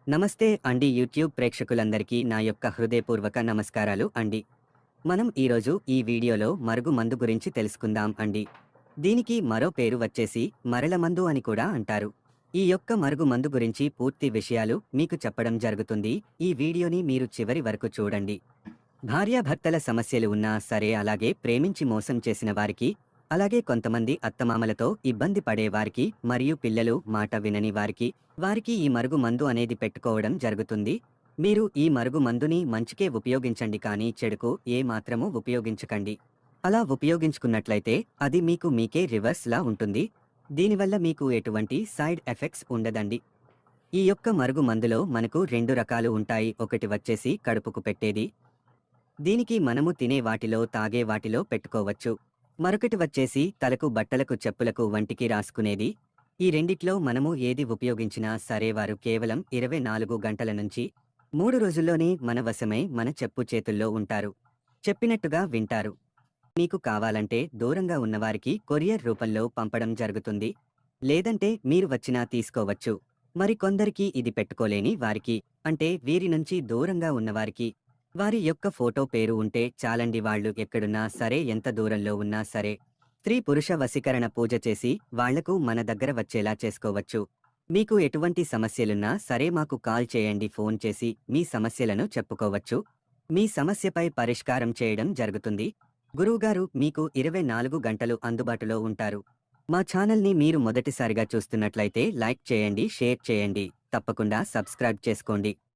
నమస్తే అండి యూట్యూబ్ ప్రేక్షకులందరికీ నా యొక్క హృదయపూర్వక నమస్కారాలు అండి. మనం ఈరోజు ఈ వీడియోలో మరుగు మందు గురించి తెలుసుకుందాం అండి. దీనికి మరో పేరు వచ్చేసి మరల మందు అని కూడా అంటారు. ఈ యొక్క మరుగు మందు గురించి పూర్తి విషయాలు మీకు చెప్పడం జరుగుతుంది. ఈ వీడియోని మీరు చివరి వరకు చూడండి. భార్యాభర్తల సమస్యలు ఉన్నా సరే, అలాగే ప్రేమించి మోసం చేసిన వారికి, అలాగే కొంతమంది అత్తమామలతో ఇబ్బంది పడేవారికి మరియు పిల్లలు మాట వినని వారికి ఈ మరుగు మందు అనేది పెట్టుకోవడం జరుగుతుంది. మీరు ఈ మరుగు మందుని మంచికే ఉపయోగించండి, కానీ చెడుకు ఏ మాత్రము ఉపయోగించకండి. అలా ఉపయోగించుకున్నట్లయితే అది మీకు మీకే రివర్స్ లా ఉంటుంది. దీనివల్ల మీకు ఎటువంటి సైడ్ ఎఫెక్ట్స్ ఉండదండి. ఈ యొక్క మరుగు మందులో మనకు రెండు రకాలు ఉంటాయి. ఒకటి వచ్చేసి కడుపుకు పెట్టేది. దీనికి మనము తినే వాటిలో, తాగే వాటిలో పెట్టుకోవచ్చు. మరొకటి వచ్చేసి తలకు, బట్టలకు, చెప్పులకు, వంటికి రాసుకునేది. ఈ రెండిట్లో మనము ఏది ఉపయోగించినా సరే, వారు కేవలం 24 గంటల నుంచి 3 రోజుల్లోనే మన వశమై మన చెప్పు చేతుల్లో ఉంటారు. చెప్పినట్టుగా వింటారు. మీకు కావాలంటే దూరంగా ఉన్నవారికి కొరియర్ రూపంలో పంపడం జరుగుతుంది. లేదంటే మీరు వచ్చినా తీసుకోవచ్చు. మరి కొందరికి ఇది పెట్టుకోలేని వారికి, అంటే వీరి నుంచి దూరంగా ఉన్నవారికి, వారి యొక్క ఫోటో, పేరు ఉంటే చాలండి. వాళ్ళు ఎక్కడున్నా సరే, ఎంత దూరంలో ఉన్నా సరే, స్త్రీ పురుష వశీకరణ పూజ చేసి వాళ్లకు మన దగ్గర వచ్చేలా చేసుకోవచ్చు. మీకు ఎటువంటి సమస్యలున్నా సరే మాకు కాల్ చేయండి. ఫోన్ చేసి మీ సమస్యలను చెప్పుకోవచ్చు. మీ సమస్యపై పరిష్కారం చేయడం జరుగుతుంది. గురువుగారు మీకు 24 గంటలు అందుబాటులో ఉంటారు. మా ఛానల్ని మీరు మొదటిసారిగా చూస్తున్నట్లయితే లైక్ చేయండి, షేర్ చేయండి, తప్పకుండా సబ్స్క్రైబ్ చేసుకోండి.